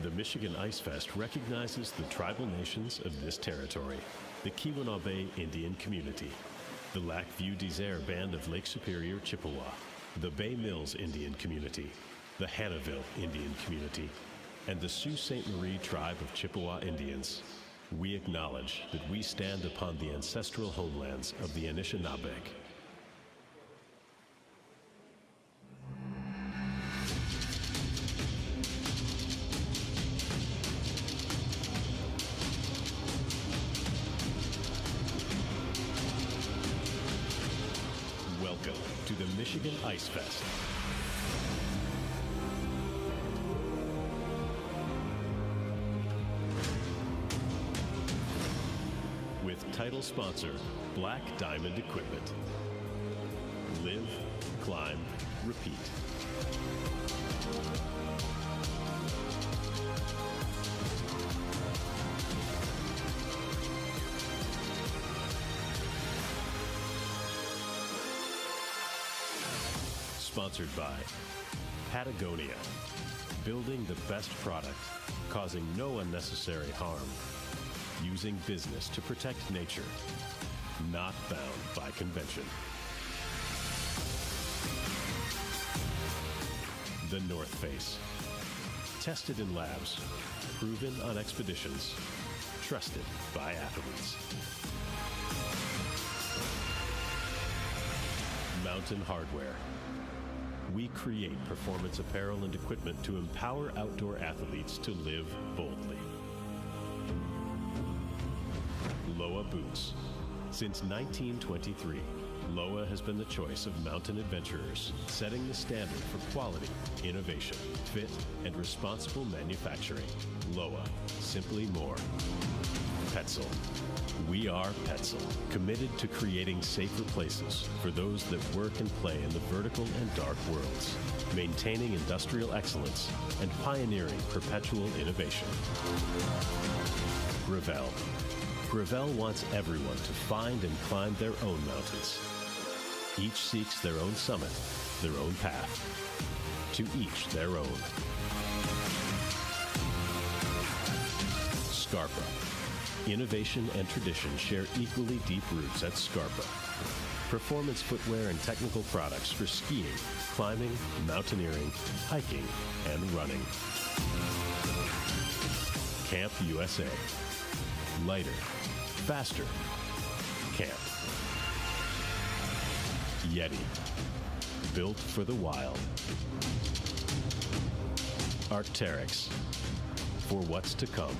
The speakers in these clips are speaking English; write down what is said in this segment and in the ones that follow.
The Michigan Ice Fest recognizes the tribal nations of this territory, the Keweenaw Indian Community, the Lac Vieux Desert Band of Lake Superior, Chippewa, the Bay Mills Indian Community, the Hannahville Indian Community, and the Sault Ste. Marie Tribe of Chippewa Indians. We acknowledge that we stand upon the ancestral homelands of the Anishinaabe. Welcome to the Michigan Ice Fest. With title sponsor, Black Diamond Equipment. Live, climb, repeat. Sponsored by Patagonia, building the best product, causing no unnecessary harm, using business to protect nature, not bound by convention. The North Face, tested in labs, proven on expeditions, trusted by athletes. Mountain Hardwear. We create performance apparel and equipment to empower outdoor athletes to live boldly. Loa Boots. Since 1923, Loa has been the choice of mountain adventurers, setting the standard for quality, innovation, fit, and responsible manufacturing. Loa, simply more. Petzl. We are Petzl, committed to creating safer places for those that work and play in the vertical and dark worlds, maintaining industrial excellence and pioneering perpetual innovation. Gravel. Gravel wants everyone to find and climb their own mountains. Each seeks their own summit, their own path. To each their own. Scarpa. Innovation and tradition share equally deep roots at Scarpa. Performance footwear and technical products for skiing, climbing, mountaineering, hiking, and running. Camp USA. Lighter, faster, camp. Yeti. Built for the wild. Arc'teryx. For what's to come.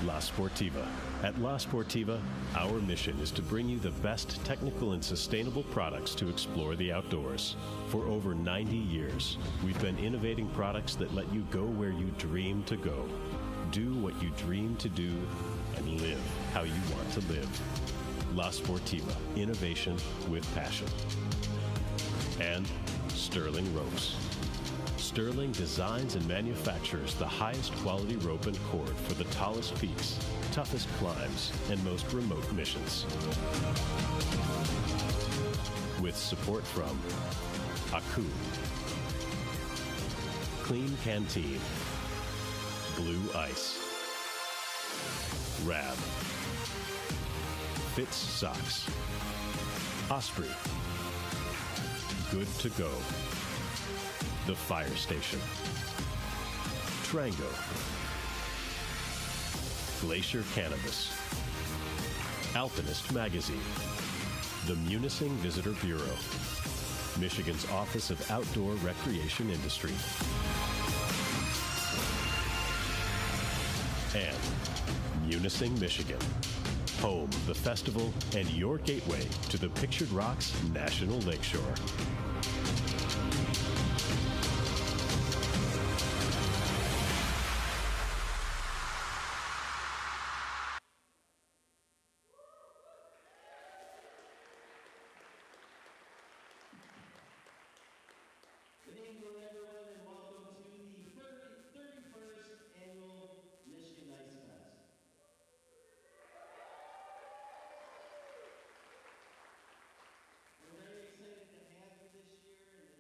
La Sportiva. At La Sportiva, our mission is to bring you the best technical and sustainable products to explore the outdoors. For over 90 years, we've been innovating products that let you go where you dream to go, do what you dream to do, and live how you want to live. La Sportiva, innovation with passion. And Sterling Ropes. Sterling designs and manufactures the highest quality rope and cord for the tallest peaks, toughest climbs, and most remote missions. With support from Aku, Clean Canteen, Blue Ice, Rab, Fitz Socks, Osprey, Good to Go, The Fire Station, Trango, Glacier Cannabis, Alpinist Magazine, the Munising Visitor Bureau, Michigan's Office of Outdoor Recreation Industry, and Munising Michigan, home of the festival and your gateway to the Pictured Rocks National Lakeshore. Good evening, everyone, and welcome to the 31st Annual Michigan Ice Fest. We're very excited to have you this year, and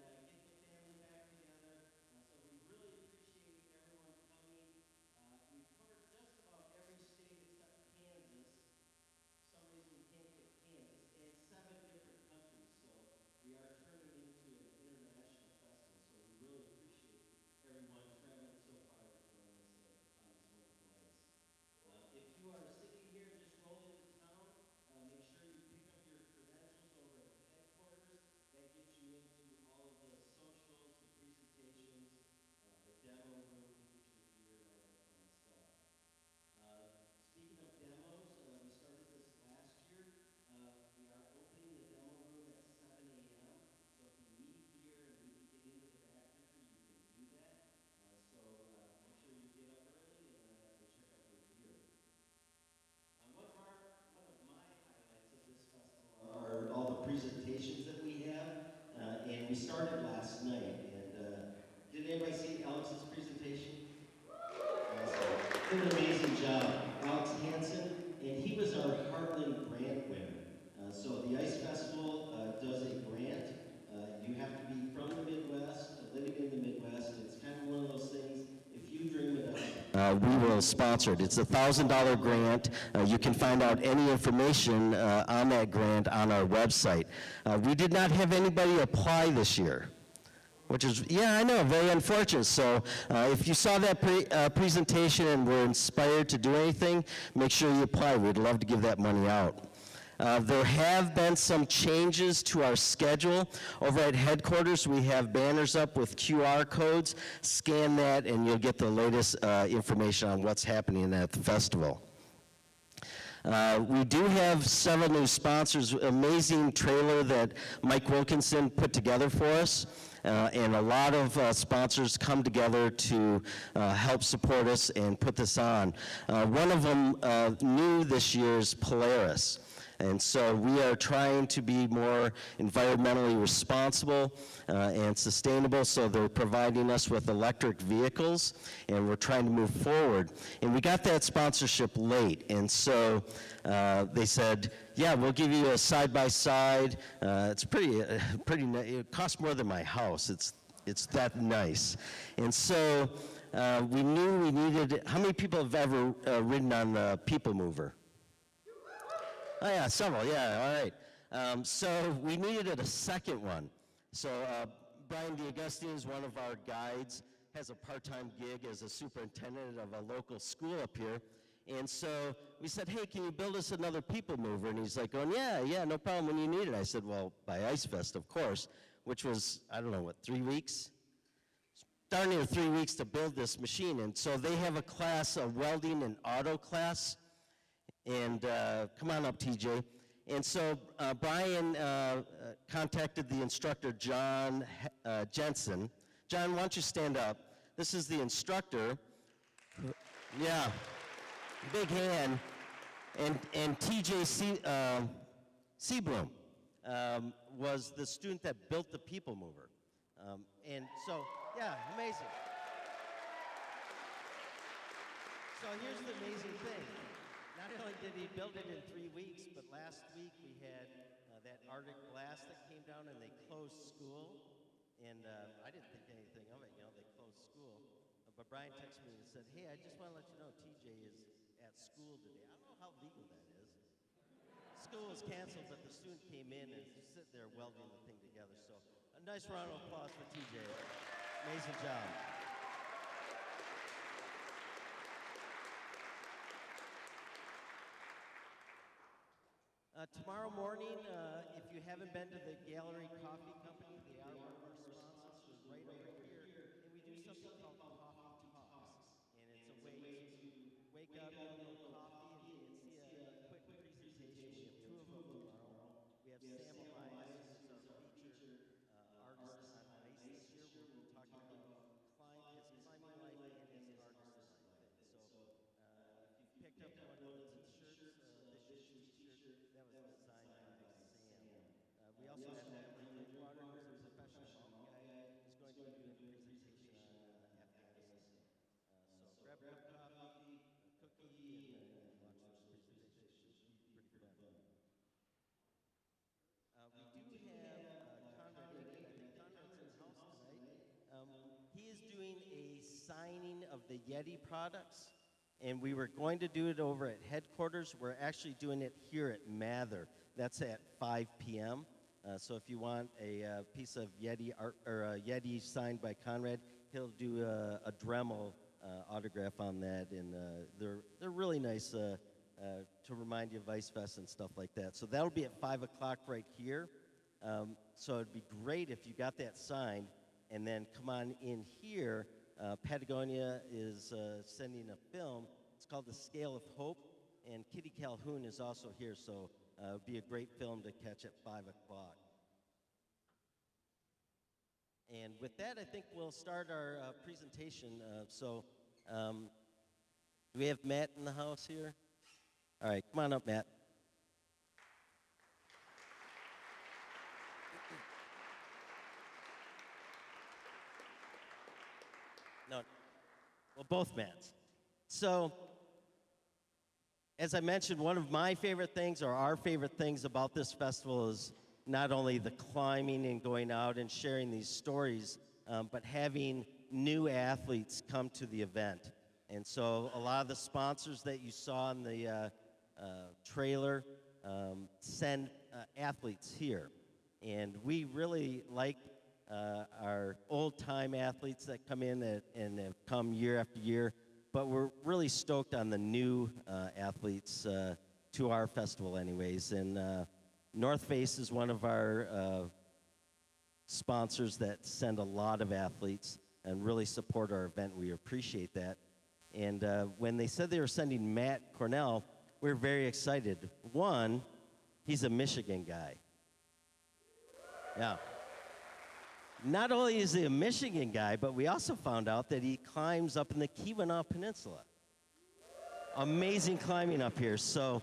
we started last night. And did anybody see Alex's presentation? Awesome. Did an amazing job. Alex Hansen, and he was our Heartland Grant winner. So the Ice Festival does a grant. You have to be from the Midwest, living in the Midwest. It's kind of one of those things, if you dream it up. We will sponsor it. It's a $1,000 grant. You can find out any information on that grant on our website. We did not have anybody apply this year, which is, yeah, I know, very unfortunate. So if you saw that presentation and were inspired to do anything, make sure you apply. We'd love to give that money out. There have been some changes to our schedule. Over at headquarters, we have banners up with QR codes. Scan that, and you'll get the latest information on what's happening at the festival. We do have several new sponsors. Amazing trailer that Mike Wilkinson put together for us. And a lot of sponsors come together to help support us and put this on. One of them new this year is Polaris. And so we are trying to be more environmentally responsible and sustainable, so they're providing us with electric vehicles, and we're trying to move forward. And we got that sponsorship late, and so they said, yeah, we'll give you a side-by-side. It's pretty, it costs more than my house. It's that nice. And so we knew we needed, how many people have ever ridden on the People Mover? Oh yeah, several, yeah, all right. So we needed a second one. So Brian DiAugustine is one of our guides, has a part-time gig as a superintendent of a local school up here. And so we said, hey, can you build us another People Mover? And he's like going, yeah, no problem when you need it. I said, well, by Ice Fest, of course, which was, I don't know, what, 3 weeks? Darn near 3 weeks to build this machine. And so they have a class, a welding and auto class. And come on up, TJ. And so Brian contacted the instructor, John Jensen. John, why don't you stand up? This is the instructor. Yeah, big hand. And TJ Seabloom was the student that built the People Mover. And so, yeah, amazing. So here's the amazing thing. Not only did he build it in 3 weeks, but last week we had that Arctic blast that came down and they closed school. And I didn't think anything of it, they closed school. But Brian texted me and said, hey, I just want to let you know TJ is at school today. I don't know how legal that is. School was canceled, but the student came in and just sitting there welding the thing together. So a nice round of applause for TJ. Amazing job. Tomorrow morning, if you haven't been to the Gallery Coffee Company, they are one of our sponsors. We're right over here, and we do something called Coffee Talks. And it's a way to wake up, get a little coffee, and see a quick presentation. We have 2 of them tomorrow. We have Sam Elias, who's our featured artist on ice this year. We'll be talking about his climbing life and his artist life. So if you picked up one of the t-shirts, this issue's t-shirt, that was designed by Sam. We also have Emily Linkwater, who's a professional golf guy. He's going to be doing a presentation on Afghanistan. So grab a cup of coffee, a cookie, and watch those presentations. Should be pretty fun. We do have Conrad Aiken. I think Conrad's in the house tonight. He is doing a signing of the Yeti products. And we were going to do it over at headquarters. We're actually doing it here at Mather. That's at 5 p.m. So if you want a piece of Yeti art or a Yeti signed by Conrad, he'll do a Dremel autograph on that, and they're really nice to remind you of Ice Fest and stuff like that. So that'll be at 5 o'clock right here. So it'd be great if you got that signed, and then come on in here. Patagonia is sending a film. It's called The Scale of Hope, and Kitty Calhoun is also here, so it would be a great film to catch at 5 o'clock. And with that, I think we'll start our presentation. Do we have Matt in the house here? All right, come on up, Matt. Well, both Matts. So, as I mentioned, one of my favorite things, or our favorite things about this festival is not only the climbing and going out and sharing these stories, but having new athletes come to the event. And so a lot of the sponsors that you saw in the trailer send athletes here. And we really like our old-time athletes that come in and have come year after year, but we're really stoked on the new athletes to our festival anyways. And North Face is one of our sponsors that send a lot of athletes and really support our event. We appreciate that. And when they said they were sending Matt Cornell, we were very excited. One, he's a Michigan guy. Yeah. Not only is he a Michigan guy, but we also found out that he climbs up in the Keweenaw Peninsula. Amazing climbing up here. So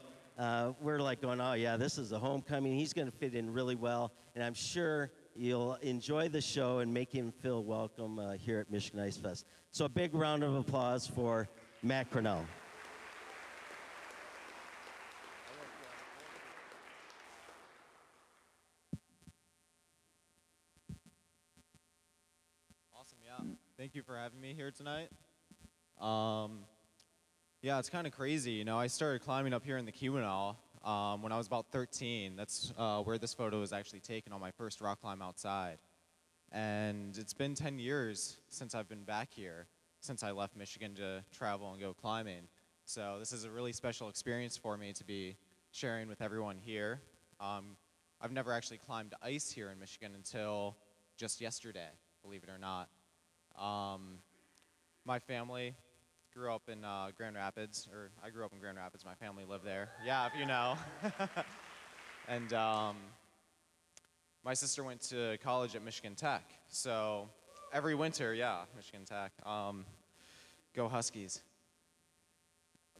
we're like going, oh, yeah, this is a homecoming. He's going to fit in really well. And I'm sure you'll enjoy the show and make him feel welcome here at Michigan Ice Fest. So a big round of applause for Matt Cornell. Awesome, yeah. Thank you for having me here tonight. Yeah, it's kind of crazy. You know, I started climbing up here in the Keweenaw when I was about 13. That's where this photo was actually taken on my first rock climb outside. And it's been 10 years since I've been back here, since I left Michigan to travel and go climbing. So this is a really special experience for me to be sharing with everyone here. I've never actually climbed ice here in Michigan until just yesterday, believe it or not. My family grew up in Grand Rapids, or I grew up in Grand Rapids. My family lived there. Yeah, if you know. And my sister went to college at Michigan Tech. So every winter, yeah, Michigan Tech. Go Huskies.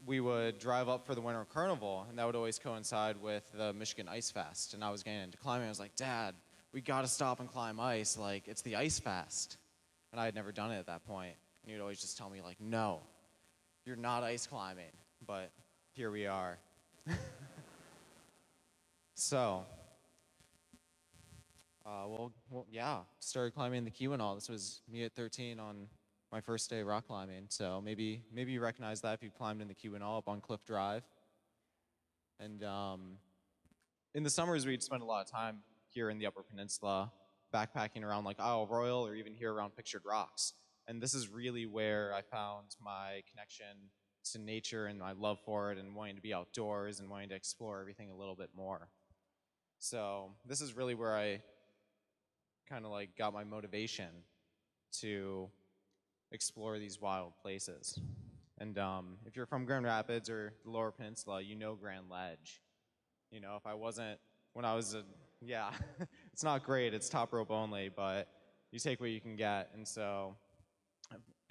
We would drive up for the Winter Carnival, and that would always coincide with the Michigan Ice Fest. And I was getting into climbing. I was like, Dad, we got to stop and climb ice. Like, it's the Ice Fest. And I had never done it at that point. And he'd always just tell me, like, no, you're not ice climbing. But here we are. So, well, yeah, started climbing the Keweenaw. This was me at 13 on my first day rock climbing. So maybe you recognize that if you climbed in the Keweenaw up on Cliff Drive. And in the summers, we'd spend a lot of time here in the Upper Peninsula, backpacking around like Isle Royal or even here around Pictured Rocks. And this is really where I found my connection to nature and my love for it and wanting to be outdoors and wanting to explore everything a little bit more. So this is really where I kind of like got my motivation to explore these wild places. And if you're from Grand Rapids or the Lower Peninsula, you know Grand Ledge. You know, if I wasn't, when I was yeah, it's not great, it's top rope only, but you take what you can get. And so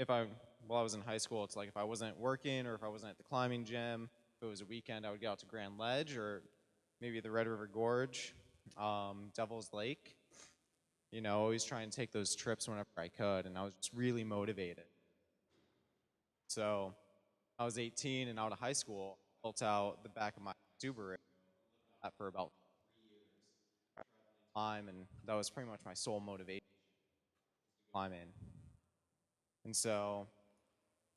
while I was in high school, it's like if I wasn't working or if I wasn't at the climbing gym, if it was a weekend, I would go out to Grand Ledge or maybe the Red River Gorge, Devil's Lake. You know, always try and take those trips whenever I could, and I was just really motivated. So I was 18 and out of high school, built out the back of my Subaru for about 3 years. And that was pretty much my sole motivation, climbing. And so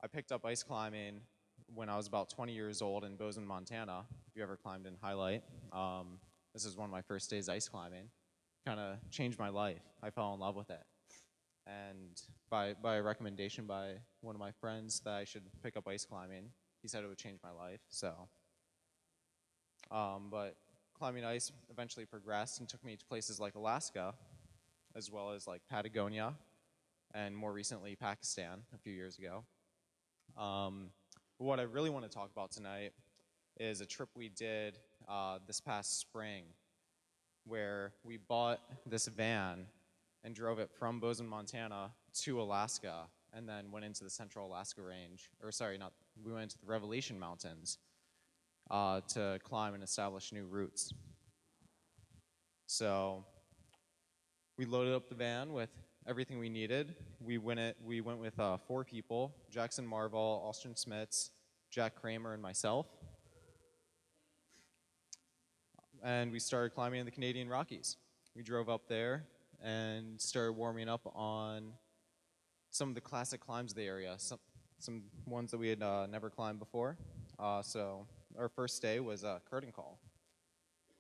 I picked up ice climbing when I was about 20 years old in Bozeman, Montana. If you ever climbed in Highlight, this is one of my first days ice climbing. Kind of changed my life. I fell in love with it. And by a recommendation by one of my friends that I should pick up ice climbing, he said it would change my life. So, but climbing ice eventually progressed and took me to places like Alaska, as well as like Patagonia, and more recently Pakistan a few years ago. What I really want to talk about tonight is a trip we did this past spring, where we bought this van and drove it from Bozeman, Montana to Alaska, and then went into the Central Alaska Range, we went into the Revelation Mountains to climb and establish new routes. So we loaded up the van with everything we needed. We went with 4 people: Jackson Marval, Austin Smits, Jack Kramer, and myself. And we started climbing in the Canadian Rockies. We drove up there and started warming up on some of the classic climbs of the area, some ones that we had never climbed before. So our first day was Curtain Call,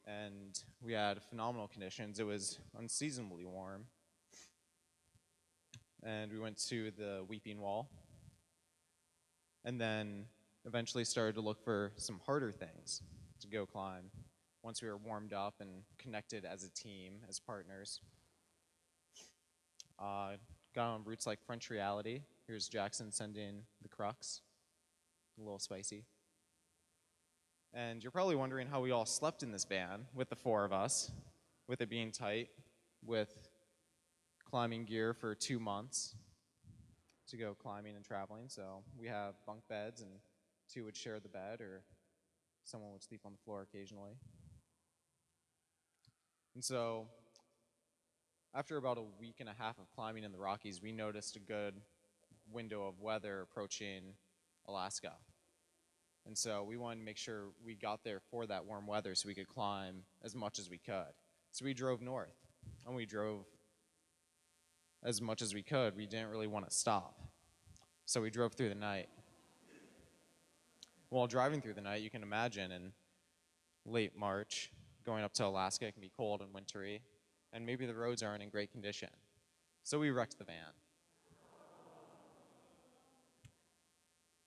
and we had phenomenal conditions. It was unseasonably warm, and we went to the Weeping Wall, and then eventually started to look for some harder things to go climb once we were warmed up and connected as a team, as partners. Got on routes like French Reality. Here's Jackson sending the Crux, a little spicy. And you're probably wondering how we all slept in this van with the 4 of us, with it being tight, with climbing gear for 2 months to go climbing and traveling. So we have bunk beds, and 2 would share the bed, or someone would sleep on the floor occasionally. And so after about a week and a half of climbing in the Rockies, we noticed a good window of weather approaching Alaska. And so we wanted to make sure we got there for that warm weather so we could climb as much as we could. So we drove north, and we drove as much as we could. We didn't really want to stop. So we drove through the night. While driving through the night, you can imagine in late March, going up to Alaska, it can be cold and wintry, and maybe the roads aren't in great condition. So we wrecked the van.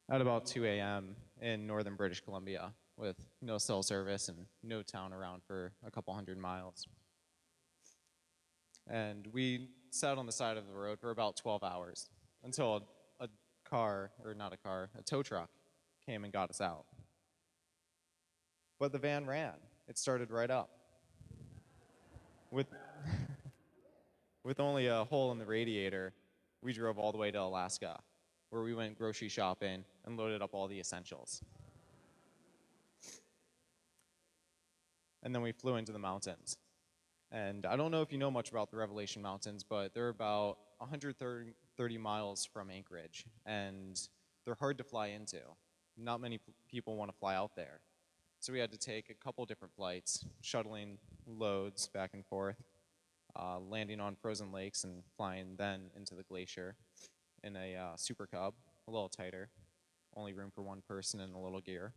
At about 2 a.m. in northern British Columbia, with no cell service and no town around for a couple hundred miles. And we sat on the side of the road for about 12 hours until a tow truck came and got us out. But the van ran. It started right up. With only a hole in the radiator, we drove all the way to Alaska, where we went grocery shopping and loaded up all the essentials. And then we flew into the mountains. And I don't know if you know much about the Revelation Mountains, but they're about 130 miles from Anchorage, and they're hard to fly into. Not many people want to fly out there. So we had to take a couple different flights, shuttling loads back and forth, landing on frozen lakes and flying then into the glacier in a Super Cub, a little tighter, only room for 1 person and a little gear.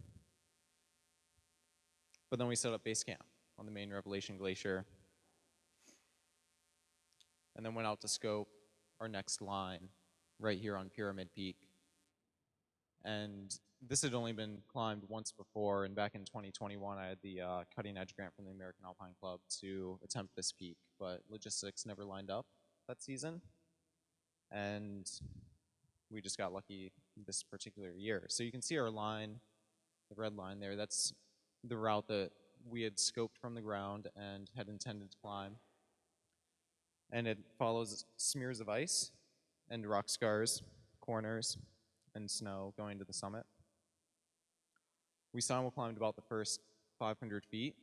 But then we set up base camp on the main Revelation Glacier, and then went out to scope our next line right here on Pyramid Peak. And this had only been climbed once before, and back in 2021, I had the cutting edge grant from the American Alpine Club to attempt this peak, but logistics never lined up that season, and we just got lucky this particular year. So you can see our line, the red line there, that's the route that we had scoped from the ground and had intended to climb. And it follows smears of ice and rock scars, corners, and snow going to the summit. We simul climbed about the first 500 feet,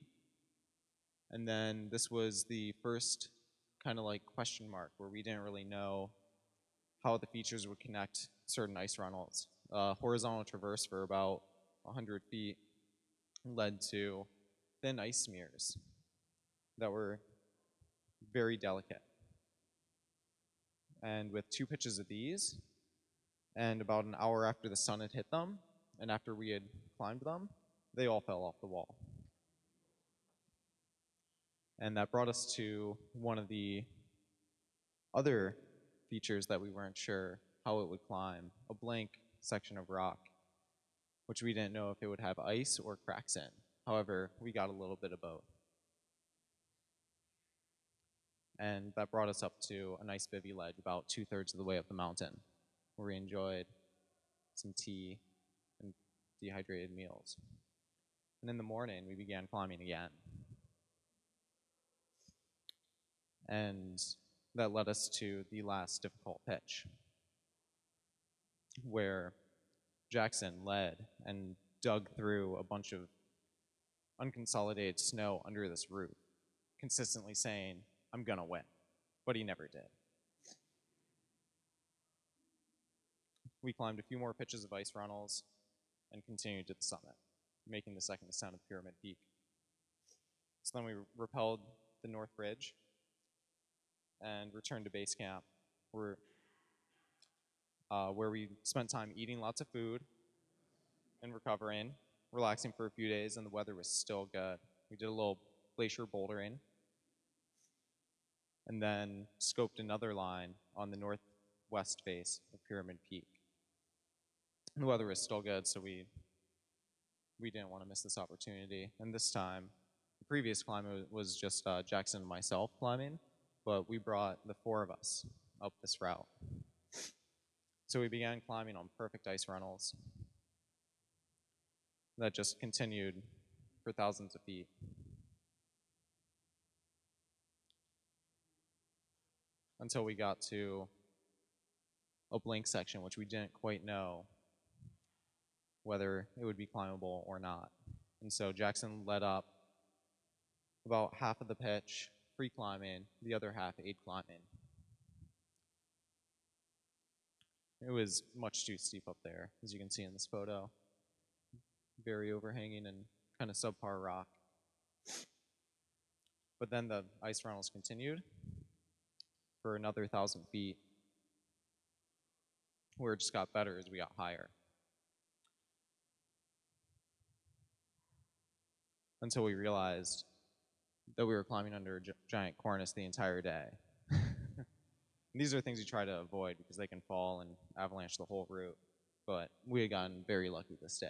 and then this was the first kind of like question mark where we didn't really know how the features would connect certain ice runnels. Horizontal traverse for about 100 feet led to thin ice smears that were very delicate. And with 2 pitches of these, and about an hour after the sun had hit them, and after we had climbed them, they all fell off the wall. And that brought us to one of the other features that we weren't sure how it would climb, a blank section of rock, which we didn't know if it would have ice or cracks in. However, we got a little bit of both. And that brought us up to a nice bivvy ledge about 2/3 of the way up the mountain, where we enjoyed some tea and dehydrated meals. And in the morning, we began climbing again. And that led us to the last difficult pitch, where Jackson led and dug through a bunch of unconsolidated snow under this roof, consistently saying, "I'm gonna win," but he never did. We climbed a few more pitches of ice runnels and continued to the summit, making the second ascent of Pyramid Peak. So then we rappelled the North Ridge and returned to base camp, where we spent time eating lots of food and recovering, relaxing for a few days, and the weather was still good. We did a little glacier bouldering, and then scoped another line on the northwest face of Pyramid Peak. The weather was still good, so we didn't want to miss this opportunity. And this time, the previous climb was just Jackson and myself climbing, but we brought the 4 of us up this route. So we began climbing on perfect ice runnels that just continued for thousands of feet. Until we got to a blink section, which we didn't quite know whether it would be climbable or not. And so Jackson led up about half of the pitch, free climbing, the other half aid climbing. It was much too steep up there, as you can see in this photo. Very overhanging and kind of subpar rock. But then the ice runnels continued for another 1,000 feet, where it just got better as we got higher. Until we realized that we were climbing under a giant cornice the entire day. These are things you try to avoid because they can fall and avalanche the whole route, but we had gotten very lucky this day.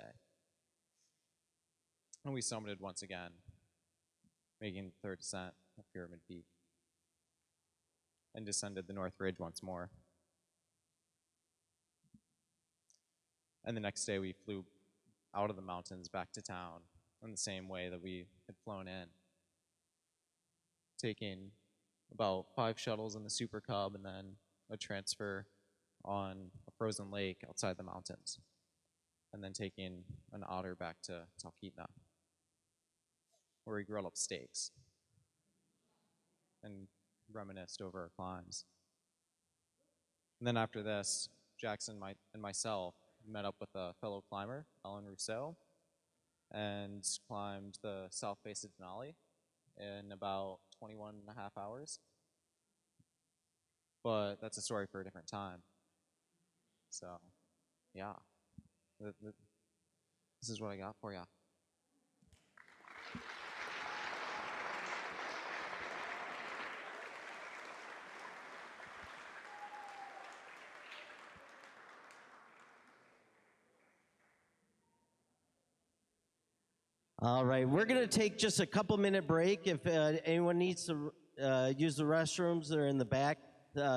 And we summited once again, making the third ascent of Pyramid Peak, and descended the North Ridge once more. And the next day we flew out of the mountains back to town in the same way that we had flown in, taking about 5 shuttles in the Super Cub and then a transfer on a frozen lake outside the mountains, and then taking an otter back to Talkeetna, where we grilled up steaks and reminisced over our climbs. And then after this, Jackson and myself met up with a fellow climber, Ellen Rousseau, and climbed the south face of Denali in about 21 and a half hours. But that's a story for a different time. So, yeah. This is what I got for you. All right, we're going to take just a couple-minute break. If anyone needs to use the restrooms, they're in the back,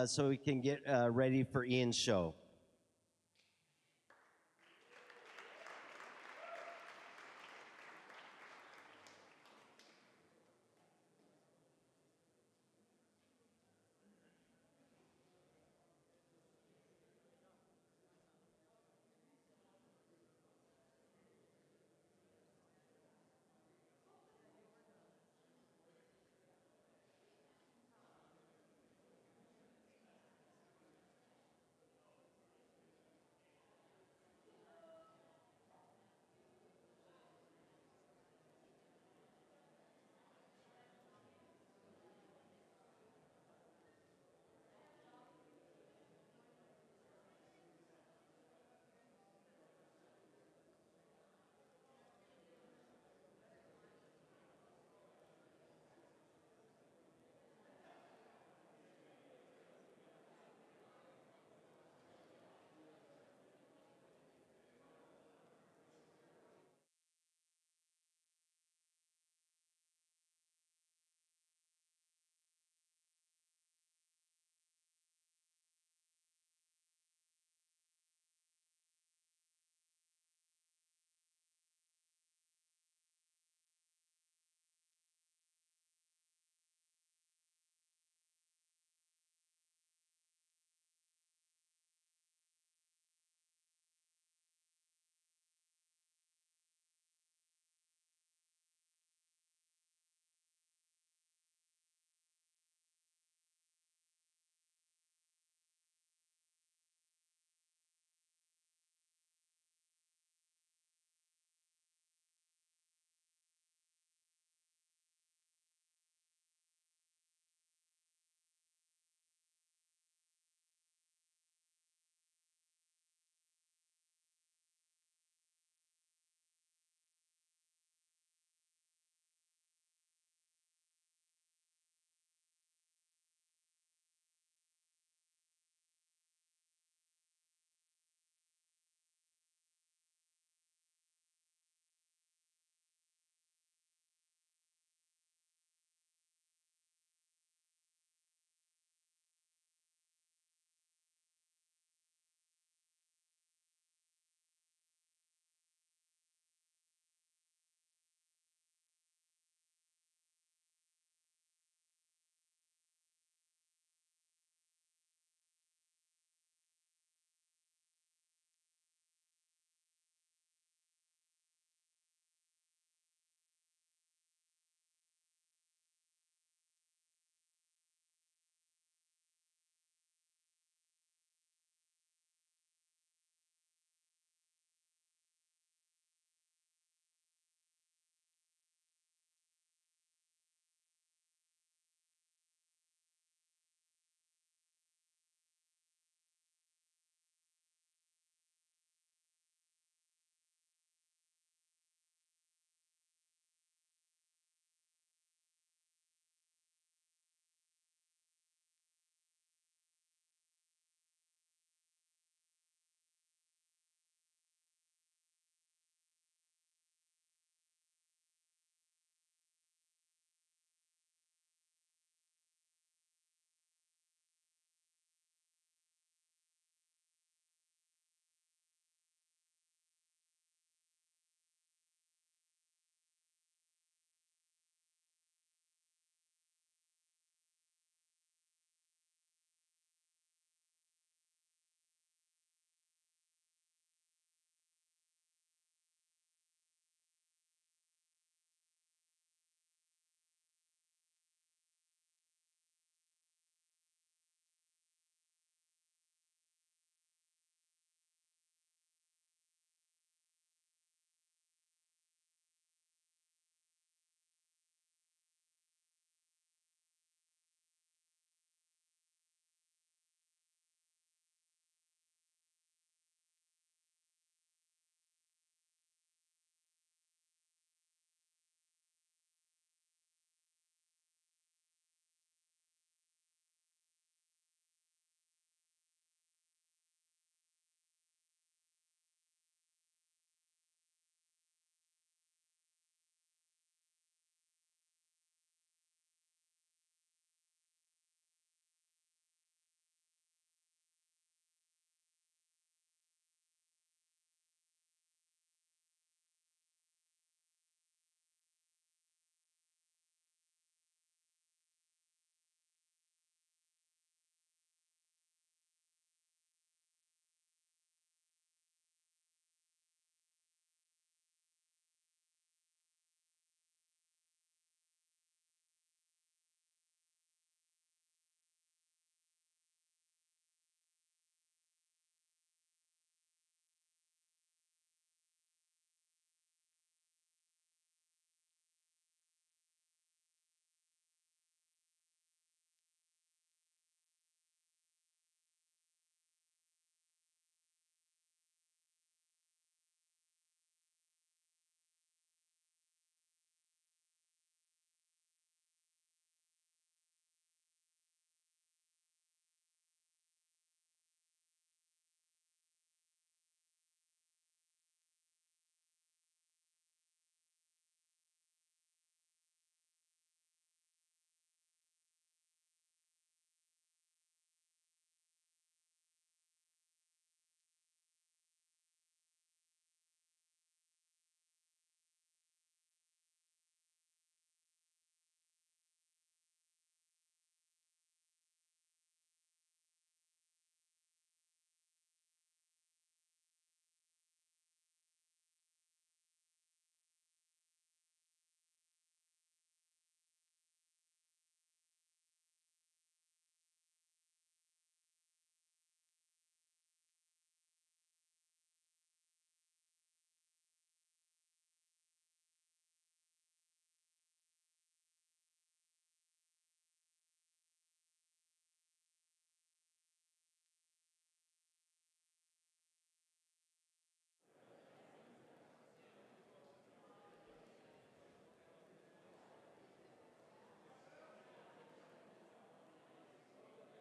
so we can get ready for Ian's show.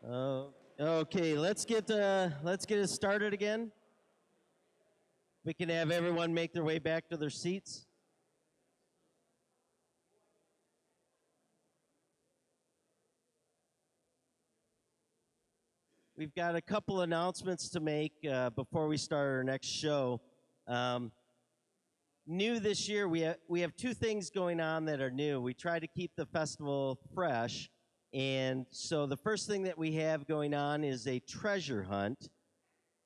Okay, let's get it started again. We can have everyone make their way back to their seats. We've got a couple announcements to make before we start our next show. New this year, we have two things going on that are new. We try to keep the festival fresh, and so the first thing that we have going on is a treasure hunt.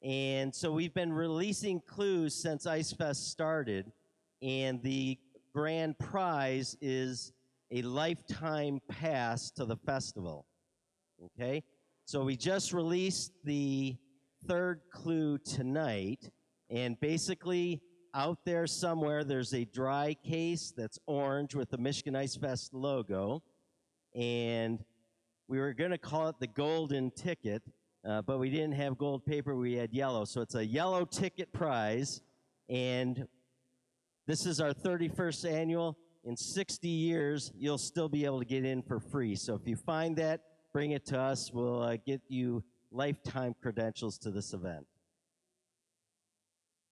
And so we've been releasing clues since Ice Fest started, and the grand prize is a lifetime pass to the festival. Okay? So we just released the third clue tonight, and basically out there somewhere there's a dry case that's orange with the Michigan Ice Fest logo, and we were going to call it the golden ticket, but we didn't have gold paper, we had yellow. So it's a yellow ticket prize, and this is our 31st annual. In 60 years, you'll still be able to get in for free. So if you find that, bring it to us. We'll get you lifetime credentials to this event.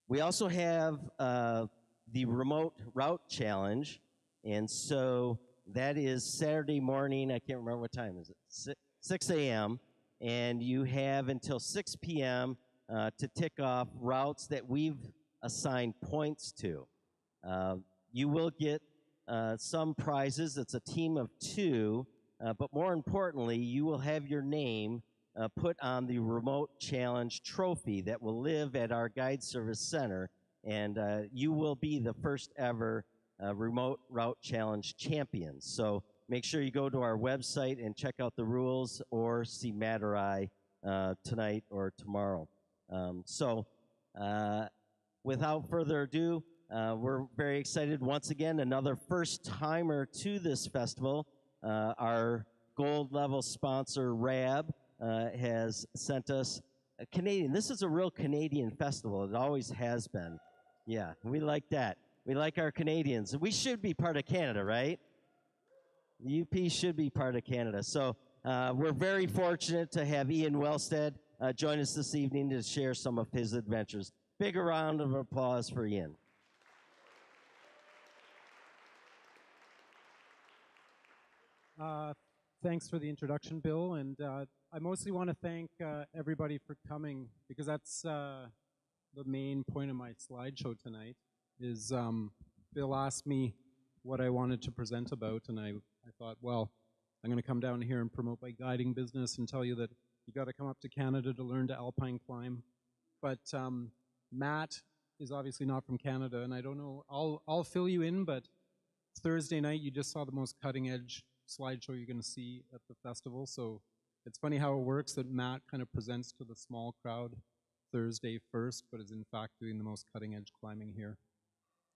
We also have the remote route challenge, and so that is Saturday morning. I can't remember what time is it, 6 a.m., and you have until 6 p.m. To tick off routes that we've assigned points to. You will get some prizes. It's a team of 2. But more importantly, you will have your name put on the Remote Challenge trophy that will live at our Guide Service Center, and you will be the first ever Remote Route Challenge champions. So make sure you go to our website and check out the rules, or see Matt or I tonight or tomorrow. Without further ado, we're very excited. Once again, another first-timer to this festival. Our gold level sponsor, RAB, has sent us a Canadian. This is a real Canadian festival. It always has been. Yeah, we like that. We like our Canadians. We should be part of Canada, right? The UP should be part of Canada. So we're very fortunate to have Ian Wellstead join us this evening to share some of his adventures. Big round of applause for Ian. Thanks for the introduction, Bill, and I mostly want to thank everybody for coming, because that's the main point of my slideshow tonight. Is Bill asked me what I wanted to present about, and I thought, well, I'm going to come down here and promote my guiding business and tell you that you got to come up to Canada to learn to alpine climb. But Matt is obviously not from Canada, and I don't know. I'll fill you in, but Thursday night you just saw the most cutting edge slideshow you're going to see at the festival. So it's funny how it works that Matt kind of presents to the small crowd Thursday first, but is in fact doing the most cutting edge climbing here.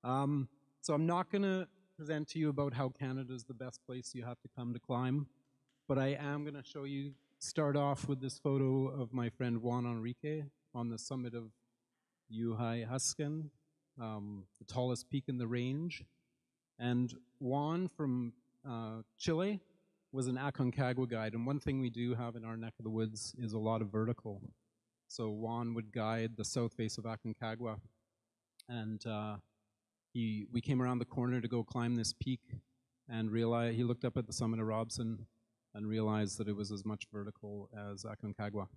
So I'm not going to present to you about how Canada is the best place you have to come to climb, but I am going to start off with this photo of my friend Juan Enrique on the summit of Uhyhascan, the tallest peak in the range. And Juan from Chile was an Aconcagua guide, and one thing we do have in our neck of the woods is a lot of vertical. So Juan would guide the south face of Aconcagua, and we came around the corner to go climb this peak, and he looked up at the summit of Robson and realized that it was as much vertical as Aconcagua.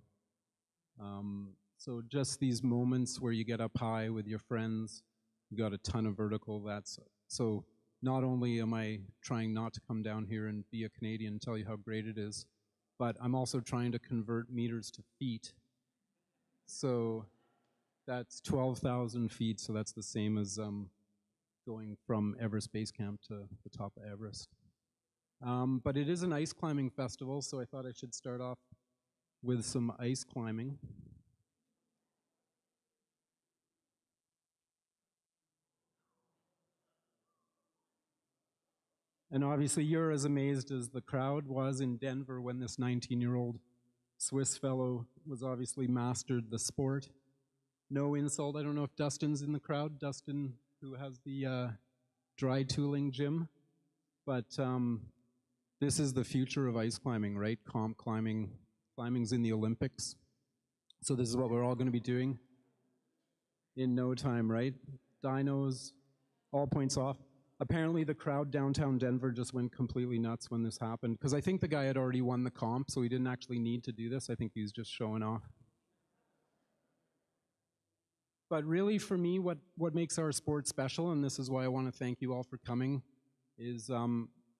So just these moments where you get up high with your friends, you got a ton of vertical. So not only am I trying not to come down here and be a Canadian and tell you how great it is, but I'm also trying to convert meters to feet. So that's 12,000 feet, so that's the same as going from Everest Base Camp to the top of Everest. But it is an ice climbing festival, so I thought I should start off with some ice climbing. And obviously you're as amazed as the crowd was in Denver when this 19-year-old Swiss fellow was obviously mastered the sport. No insult, I don't know if Dustin's in the crowd, Dustin who has the dry tooling gym, but this is the future of ice climbing, right? Comp climbing Climbing's in the Olympics. So this is what we're all going to be doing in no time, right? Dynos, all points off. Apparently the crowd downtown Denver just went completely nuts when this happened, because I think the guy had already won the comp, so he didn't actually need to do this. I think he was just showing off. But really, for me, what makes our sport special, and this is why I want to thank you all for coming, is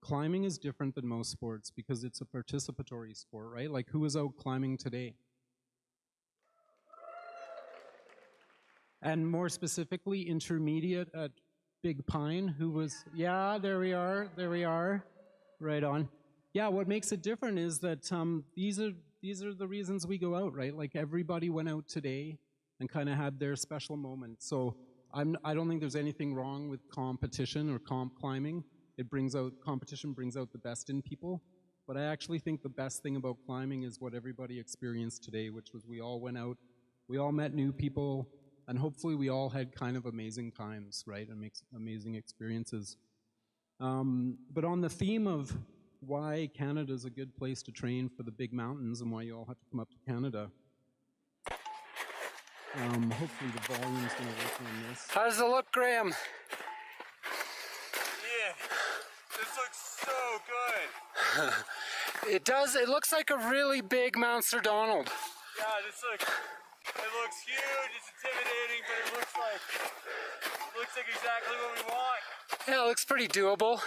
climbing is different than most sports because it's a participatory sport, right? Like, who is out climbing today? And more specifically, intermediate at Big Pine, who was, yeah, there we are, right on. Yeah, what makes it different is that these are the reasons we go out, right? Like, everybody went out today and kind of had their special moment. So I don't think there's anything wrong with competition or comp climbing. Competition brings out the best in people. But I actually think the best thing about climbing is what everybody experienced today, which was we all went out, we all met new people, and hopefully we all had kind of amazing times, right? And amazing experiences. But on the theme of why Canada is a good place to train for the big mountains and why you all have to come up to Canada, hopefully the volume's going to work on this. How does it look, Graham? Yeah, this looks so good. It does. It looks like a really big Mount Sir Donald. Yeah, it looks huge, it's intimidating, but it looks like exactly what we want. Yeah, it looks pretty doable.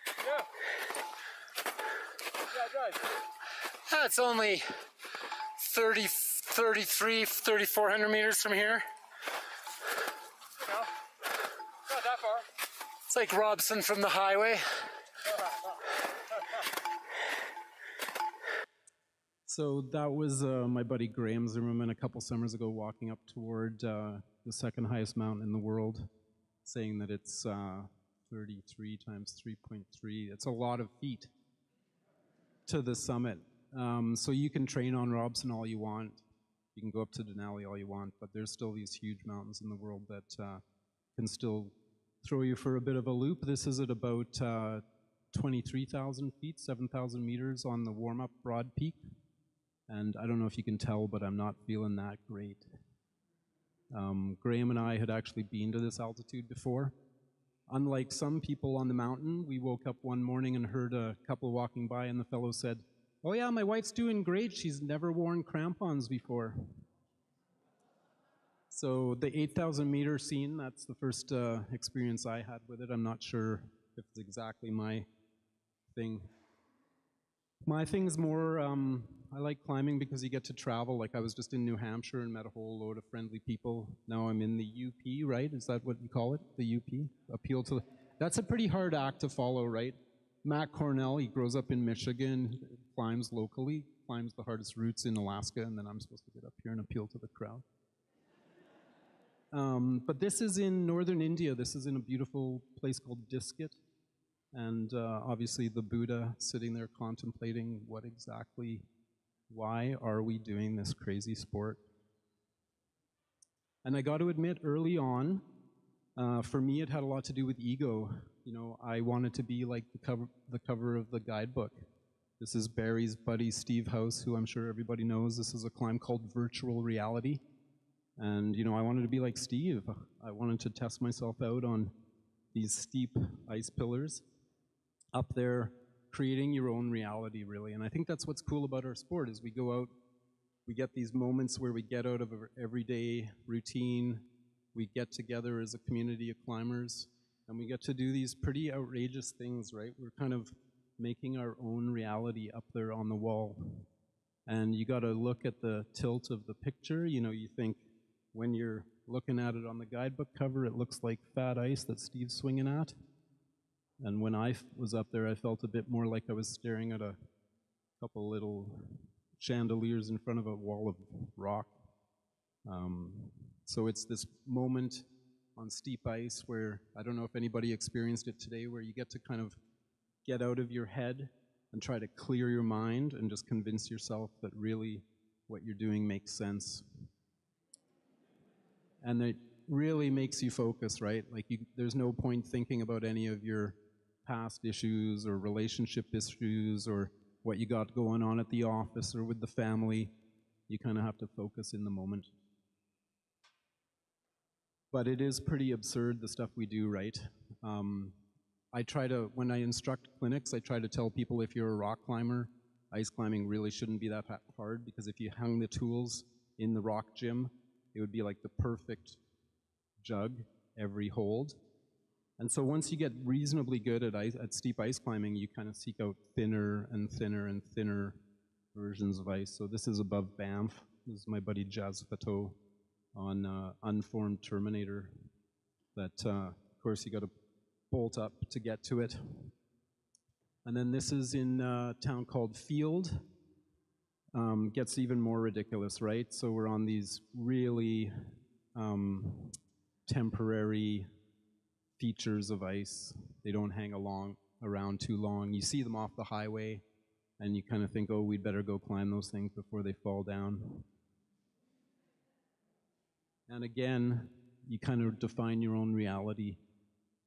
Yeah. Yeah, it does. Yeah, it's only 3,400 meters from here. You know, not that far. It's like Robson from the highway. So that was my buddy Graham Zimmerman a couple summers ago walking up toward the second highest mountain in the world, saying that it's 33 times 3.3. It's a lot of feet to the summit. So you can train on Robson all you want. You can go up to Denali all you want, but there's still these huge mountains in the world that can still throw you for a bit of a loop. This is at about 23,000 feet, 7,000 meters on the warm-up Broad Peak. And I don't know if you can tell, but I'm not feeling that great. Graham and I had actually been to this altitude before. Unlike some people on the mountain, we woke up one morning and heard a couple walking by, and the fellow said, "Oh yeah, my wife's doing great. She's never worn crampons before." So the 8,000 meter scene, that's the first experience I had with it. I'm not sure if it's exactly my thing. My thing's more, I like climbing because you get to travel. Like, I was just in New Hampshire and met a whole load of friendly people. Now I'm in the UP, right? Is that what you call it? The UP? Appeal to the... That's a pretty hard act to follow, right? Matt Cornell, he grows up in Michigan, climbs locally, climbs the hardest routes in Alaska, and then I'm supposed to get up here and appeal to the crowd. But this is in northern India. This is in a beautiful place called Diskit. And obviously the Buddha sitting there contemplating why are we doing this crazy sport? And I got to admit, early on, for me it had a lot to do with ego. You know, I wanted to be like the cover of the guidebook. This is Barry's buddy Steve House, who I'm sure everybody knows. This is a climb called Virtual Reality. And you know, I wanted to be like Steve. I wanted to test myself out on these steep ice pillars up there, creating your own reality, really. And I think that's what's cool about our sport, is we go out, we get these moments where we get out of our everyday routine, we get together as a community of climbers, and we get to do these pretty outrageous things, right? We're kind of making our own reality up there on the wall. And you gotta look at the tilt of the picture. You know, you think when you're looking at it on the guidebook cover, it looks like fat ice that Steve's swinging at. And when I was up there, I felt a bit more like I was staring at a couple little chandeliers in front of a wall of rock. So it's this moment on steep ice where, I don't know if anybody experienced it today, where you get to kind of get out of your head and try to clear your mind and just convince yourself that really what you're doing makes sense. And it really makes you focus, right? Like, there's no point thinking about any of your past issues or relationship issues or what you got going on at the office or with the family. You kind of have to focus in the moment. But it is pretty absurd, the stuff we do, right? I try to, when I instruct clinics, I try to tell people if you're a rock climber, ice climbing really shouldn't be that hard, because if you hung the tools in the rock gym, it would be like the perfect jug every hold. And so once you get reasonably good at steep ice climbing, you kind of seek out thinner and thinner and thinner versions of ice. So this is above Banff. This is my buddy Jazz Fateau on unformed Terminator that, of course, you got to bolt up to get to it. And then this is in a town called Field. Gets even more ridiculous, right? So we're on these really temporary features of ice. They don't hang around too long. You see them off the highway, and you kind of think, oh, we'd better go climb those things before they fall down. And again, you kind of define your own reality.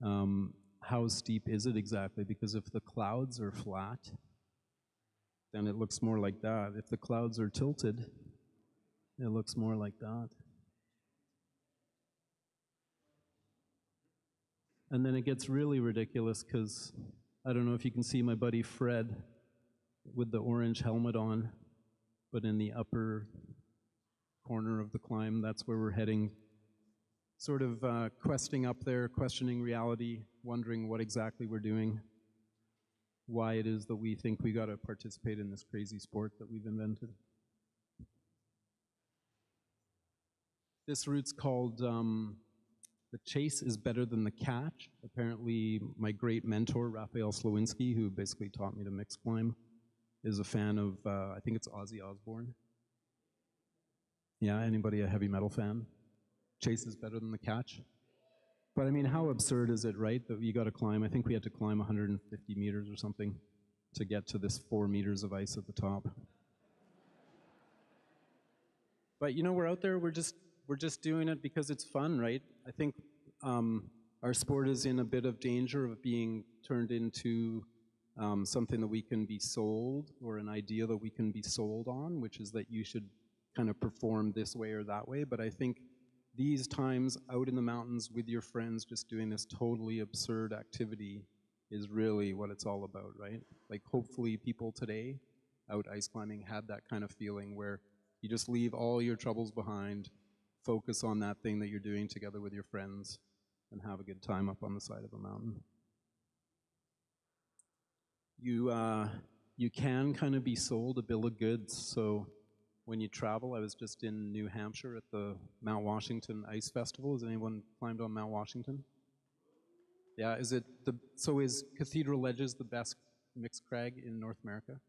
How steep is it exactly? Because if the clouds are flat, then it looks more like that. If the clouds are tilted, it looks more like that. And then it gets really ridiculous because I don't know if you can see my buddy Fred with the orange helmet on, but in the upper corner of the climb, that's where we're heading. Sort of questing up there, questioning reality, wondering what exactly we're doing, why it is that we think we got to participate in this crazy sport that we've invented. This route's called The Chase is Better Than the Catch. Apparently, my great mentor, Raphael Slowinski, who basically taught me to mix climb, is a fan of, I think it's Ozzy Osbourne. Yeah, anybody a heavy metal fan? Chase is better than the catch. But I mean, how absurd is it, right? That you got to climb, I think we had to climb 150 meters or something to get to this 4 meters of ice at the top. But you know, we're out there, we're just doing it because it's fun, right? I think our sport is in a bit of danger of being turned into something that we can be sold, or an idea that we can be sold on, which is that you should kind of perform this way or that way. But I think these times out in the mountains with your friends just doing this totally absurd activity is really what it's all about, right? Like, hopefully people today out ice climbing had that kind of feeling where you just leave all your troubles behind, focus on that thing that you're doing together with your friends, and have a good time up on the side of a mountain. You can kind of be sold a bill of goods. So when you travel, I was just in New Hampshire at the Mount Washington Ice Festival. Has anyone climbed on Mount Washington? Yeah, so is Cathedral Ledges the best mixed crag in North America?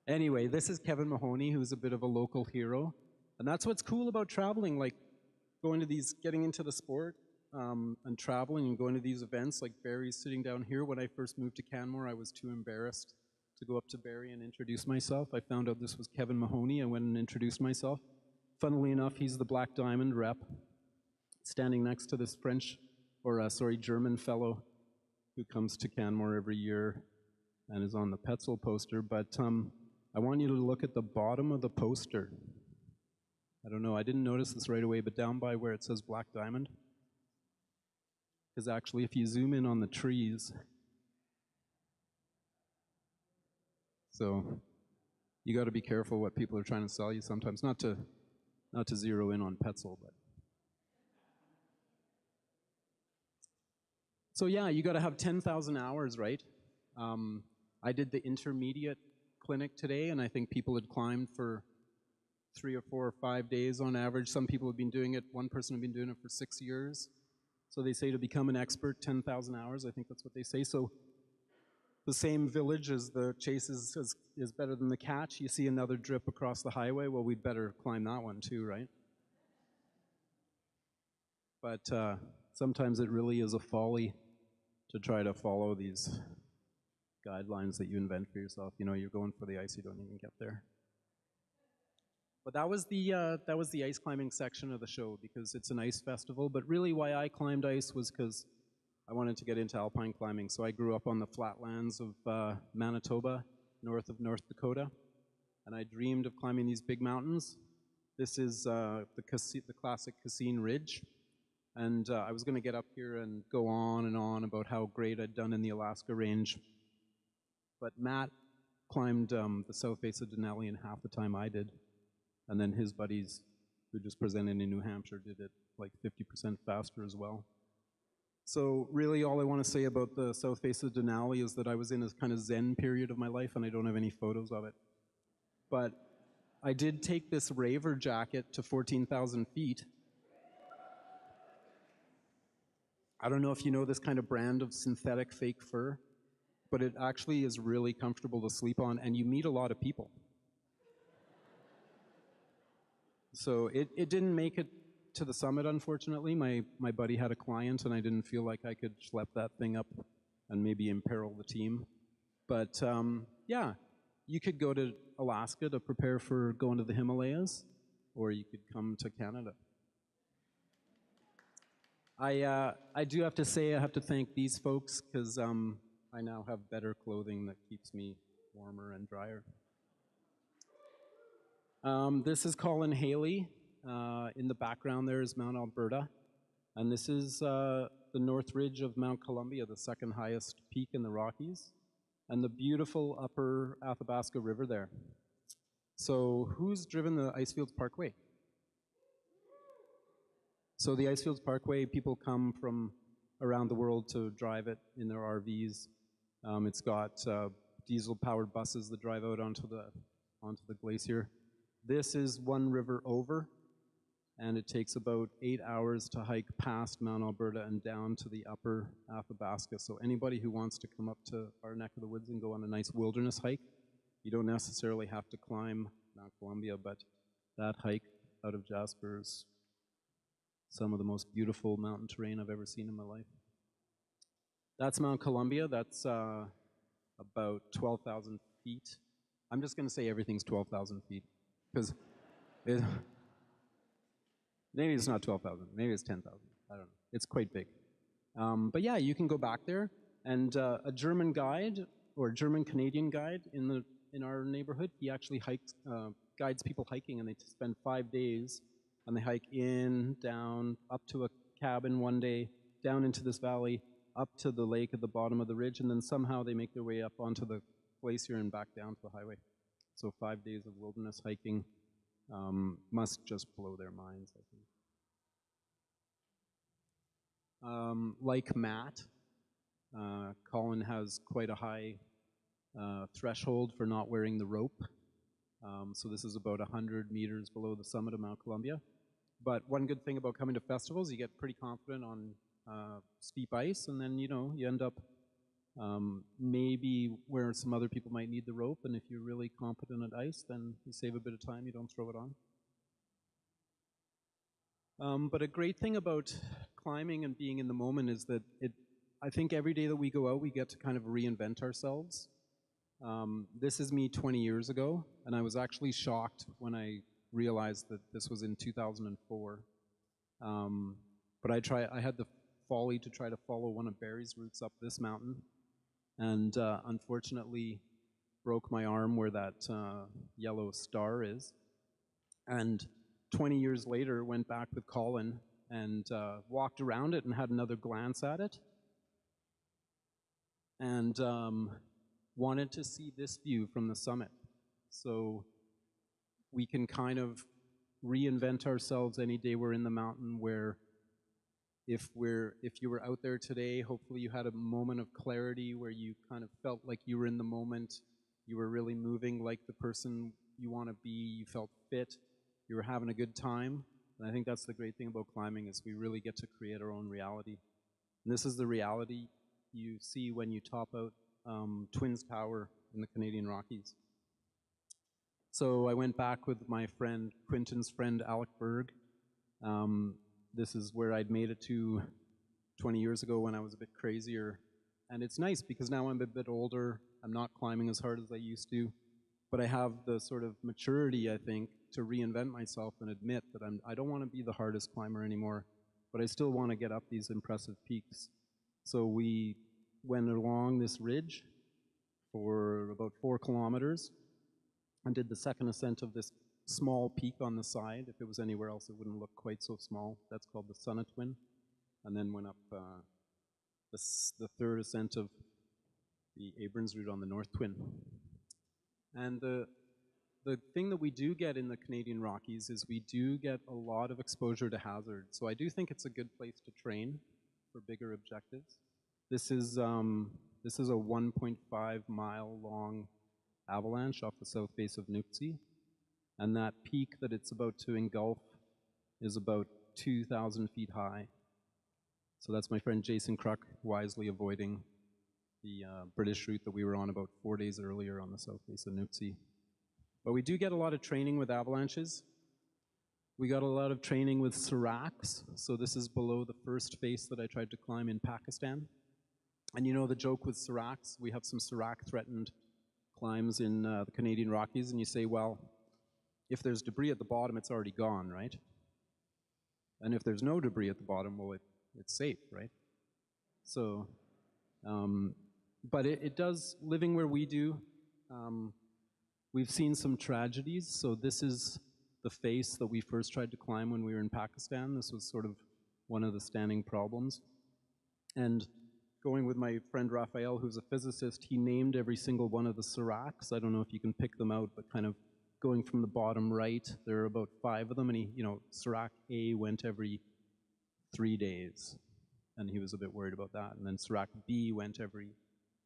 Anyway, this is Kevin Mahoney, who's a bit of a local hero. And that's what's cool about traveling, like getting into the sport and traveling and going to these events. Like Barry's sitting down here. When I first moved to Canmore, I was too embarrassed to go up to Barry and introduce myself. I found out this was Kevin Mahoney. I went and introduced myself. Funnily enough, he's the Black Diamond rep, standing next to this German fellow who comes to Canmore every year and is on the Petzl poster. But I want you to look at the bottom of the poster. I don't know, I didn't notice this right away, but down by where it says Black Diamond, because actually if you zoom in on the trees, so you got to be careful what people are trying to sell you sometimes, not to zero in on Petzl, but. So yeah, you got to have 10,000 hours, right? I did the intermediate clinic today, and I think people had climbed for 3 or 4 or 5 days on average. Some people have been doing it, one person had been doing it for 6 years. So they say to become an expert, 10,000 hours, I think that's what they say. So the same village as the Chase is better than the catch. You see another drip across the highway, well, we'd better climb that one too, right? But sometimes it really is a folly to try to follow these guidelines that you invent for yourself. You know, you're going for the ice, you don't even get there. But that was the ice climbing section of the show, because it's an ice festival. But really why I climbed ice was because I wanted to get into alpine climbing. So I grew up on the flatlands of Manitoba, north of North Dakota, and I dreamed of climbing these big mountains. This is the classic Cassin Ridge, and I was going to get up here and go on and on about how great I'd done in the Alaska Range, but Matt climbed the south face of Denali in half the time I did, and then his buddies who just presented in New Hampshire did it like 50% faster as well. So really all I want to say about the south face of Denali is that I was in a kind of zen period of my life, and I don't have any photos of it. But I did take this Raver jacket to 14,000 feet. I don't know if you know this kind of brand of synthetic fake fur, but it actually is really comfortable to sleep on, and you meet a lot of people. So it didn't make it to the summit, unfortunately. My buddy had a client, and I didn't feel like I could schlep that thing up and maybe imperil the team. But yeah, you could go to Alaska to prepare for going to the Himalayas, or you could come to Canada. I do have to say I have to thank these folks, because I now have better clothing that keeps me warmer and drier. This is Colin Haley. In the background there is Mount Alberta. And this is the North Ridge of Mount Columbia, the second highest peak in the Rockies, and the beautiful upper Athabasca River there. So who's driven the Icefields Parkway? So the Icefields Parkway, people come from around the world to drive it in their RVs. It's got diesel-powered buses that drive out onto the glacier. This is one river over, and it takes about 8 hours to hike past Mount Alberta and down to the upper Athabasca. So anybody who wants to come up to our neck of the woods and go on a nice wilderness hike, you don't necessarily have to climb Mount Columbia, but that hike out of Jasper is some of the most beautiful mountain terrain I've ever seen in my life. That's Mount Columbia. That's about 12,000 feet. I'm just going to say everything's 12,000 feet, because maybe it's not 12,000. Maybe it's 10,000. I don't know. It's quite big. But yeah, you can go back there. And a German guide, or German-Canadian guide in our neighborhood, he actually guides people hiking, and they spend 5 days, and they hike in, down, up to a cabin one day, down into this valley, up to the lake at the bottom of the ridge, and then somehow they make their way up onto the glacier and back down to the highway. So 5 days of wilderness hiking must just blow their minds, I think. Like Matt, Colin has quite a high threshold for not wearing the rope. So this is about 100 meters below the summit of Mount Columbia. But one good thing about coming to festivals, you get pretty confident on steep ice, and then you end up maybe where some other people might need the rope, and if you're really competent at ice, then you save a bit of time, you don't throw it on. But a great thing about climbing and being in the moment is that I think every day that we go out, we get to kind of reinvent ourselves. This is me 20 years ago, and I was actually shocked when I realized that this was in 2004. But I had the folly to try to follow one of Barry's routes up this mountain, and unfortunately broke my arm where that yellow star is. And 20 years later, went back with Colin and walked around it and had another glance at it, and wanted to see this view from the summit. So we can kind of reinvent ourselves any day we're in the mountain, where if you were out there today, hopefully you had a moment of clarity where you kind of felt like you were in the moment, you were really moving like the person you want to be, you felt fit, you were having a good time. And I think that's the great thing about climbing, is we really get to create our own reality. And this is the reality you see when you top out Twins Tower in the Canadian Rockies. So I went back with my friend, Quinton's friend, Alec Berg. This is where I'd made it to 20 years ago when I was a bit crazier. And it's nice because now I'm a bit older. I'm not climbing as hard as I used to. But I have the sort of maturity, I think, to reinvent myself and admit that I don't want to be the hardest climber anymore, but I still want to get up these impressive peaks. So we went along this ridge for about 4 kilometers and did the second ascent of this small peak on the side. If it was anywhere else, it wouldn't look quite so small. That's called the Sunnotwin. And then went up the third ascent of the Abrams route on the North Twin. And the thing that we do get in the Canadian Rockies is we do get a lot of exposure to hazard. So I do think it's a good place to train for bigger objectives. This is a 1.5 mile long avalanche off the south face of Nuptse. And that peak that it's about to engulf is about 2,000 feet high. So that's my friend Jason Kruk wisely avoiding the British route that we were on about 4 days earlier on the south face of Nuptse. But we do get a lot of training with avalanches. We got a lot of training with seracs. So this is below the first face that I tried to climb in Pakistan. And you know the joke with seracs, we have some serac-threatened climbs in the Canadian Rockies, and you say, well, if there's debris at the bottom, it's already gone, right? And if there's no debris at the bottom, well, it's safe, right? So, but it does, living where we do, we've seen some tragedies. So this is the face that we first tried to climb when we were in Pakistan. This was sort of one of the standing problems. And going with my friend Raphael, who's a physicist, he named every single one of the seracs. I don't know if you can pick them out, but kind of going from the bottom right, there are about 5 of them, and he, you know, Serac A went every 3 days, and he was a bit worried about that. And then Serac B went every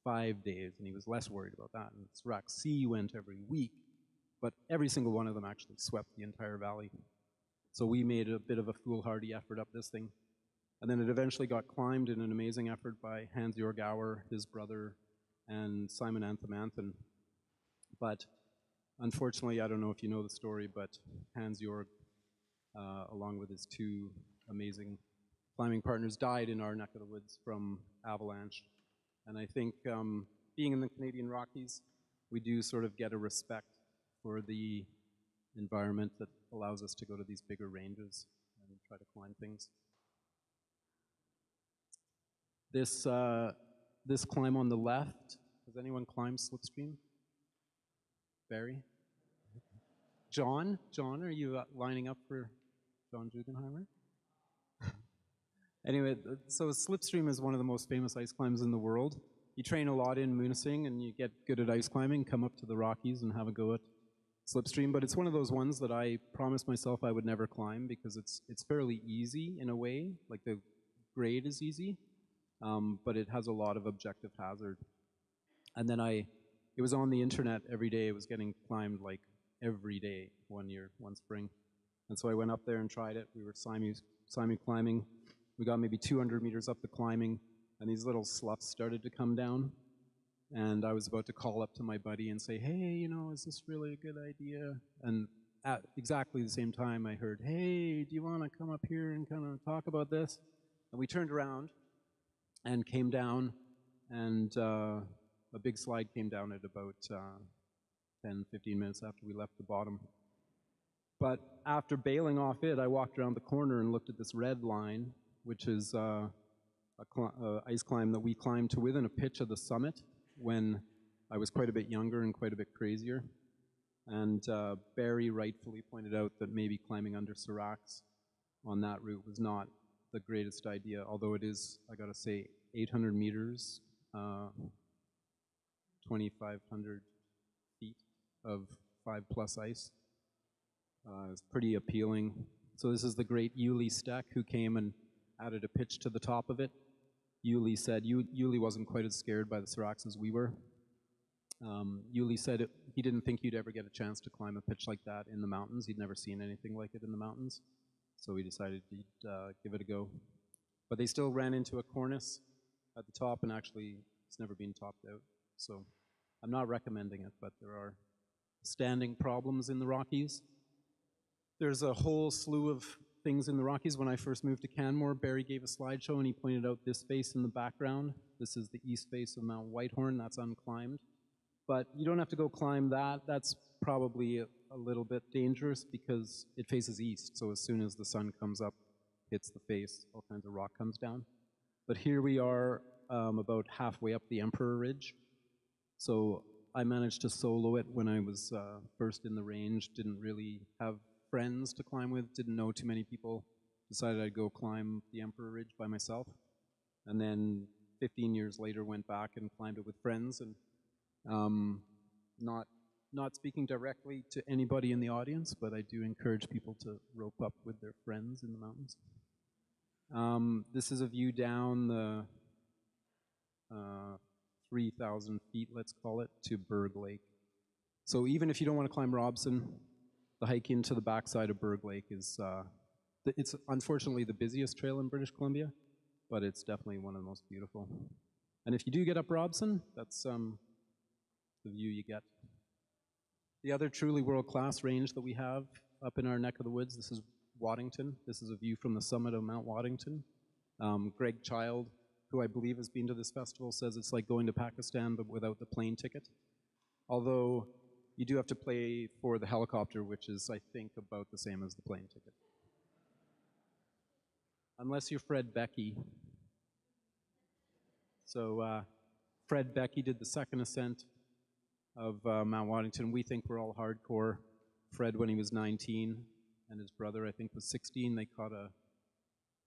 5 days, and he was less worried about that. And Serac C went every week, but every single one of them actually swept the entire valley. So we made a bit of a foolhardy effort up this thing. And then it eventually got climbed in an amazing effort by Hans-Jörg Auer, his brother, and Simon Anthemanthen. But unfortunately, I don't know if you know the story, but Hans-Jörg, along with his 2 amazing climbing partners, died in our neck of the woods from avalanche. And I think being in the Canadian Rockies, we do sort of get a respect for the environment that allows us to go to these bigger ranges and try to climb things. This climb on the left, has anyone climbed Slipstream? Barry? John, are you lining up for John Jugenheimer? Anyway, so Slipstream is one of the most famous ice climbs in the world. You train a lot in Munising and you get good at ice climbing, come up to the Rockies and have a go at Slipstream, but it's one of those ones that I promised myself I would never climb because it's fairly easy in a way, like the grade is easy, but it has a lot of objective hazard. And then it was on the internet every day. It was getting climbed like every day one year, one spring. And so I went up there and tried it. We were Simu climbing. We got maybe 200 meters up the climbing, and these little sloughs started to come down. And I was about to call up to my buddy and say, hey, you know, is this really a good idea? And at exactly the same time, I heard, hey, do you want to come up here and kind of talk about this? And we turned around and came down, and a big slide came down at about 10, 15 minutes after we left the bottom. But after bailing off it, I walked around the corner and looked at this red line, which is a ice climb that we climbed to within a pitch of the summit when I was quite a bit younger and quite a bit crazier. And Barry rightfully pointed out that maybe climbing under seracs on that route was not the greatest idea, although it is, I gotta say, 800 meters, 2,500 feet of 5+ ice. It's pretty appealing. So this is the great Uli Steck, who came and added a pitch to the top of it. Uli said, Uli wasn't quite as scared by the seracs as we were. Uli said he didn't think he'd ever get a chance to climb a pitch like that in the mountains. He'd never seen anything like it in the mountains. So we decided to give it a go. But they still ran into a cornice at the top, and actually it's never been topped out. So I'm not recommending it, but there are standing problems in the Rockies. There's a whole slew of things in the Rockies. When I first moved to Canmore, Barry gave a slideshow and he pointed out this face in the background. This is the east face of Mount Whitehorn. That's unclimbed. But you don't have to go climb that. That's probably a little bit dangerous because it faces east. So as soon as the sun comes up, hits the face, all kinds of rock comes down. But here we are about halfway up the Emperor Ridge. So I managed to solo it when I was first in the range, didn't really have friends to climb with, didn't know too many people, decided I'd go climb the Emperor Ridge by myself. And then 15 years later went back and climbed it with friends, and not speaking directly to anybody in the audience, but I do encourage people to rope up with their friends in the mountains. This is a view down the 3,000 feet, let's call it, to Berg Lake. So even if you don't want to climb Robson, the hike into the backside of Berg Lake is, it's unfortunately the busiest trail in British Columbia, but it's definitely one of the most beautiful. And if you do get up Robson, that's the view you get. The other truly world-class range that we have up in our neck of the woods, this is Waddington. This is a view from the summit of Mount Waddington. Greg Child, who I believe has been to this festival, says it's like going to Pakistan but without the plane ticket. Although you do have to pay for the helicopter, which is, I think, about the same as the plane ticket. Unless you're Fred Becky. So Fred Becky did the second ascent of Mount Waddington. We think we're all hardcore. Fred, when he was 19, and his brother, I think, was 16,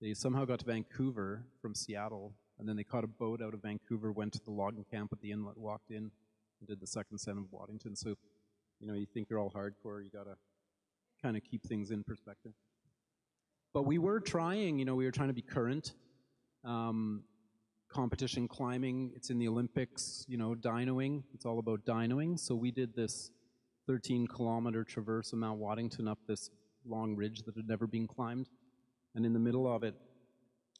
they somehow got to Vancouver from Seattle, and then they caught a boat out of Vancouver, went to the logging camp at the inlet, walked in, and did the second ascent of Waddington. So, you know, you think you're all hardcore, you gotta kind of keep things in perspective. But we were trying, you know, we were trying to be current. Competition climbing, it's in the Olympics, you know, dynoing, it's all about dynoing. So we did this 13-kilometer traverse of Mount Waddington up this long ridge that had never been climbed. And in the middle of it,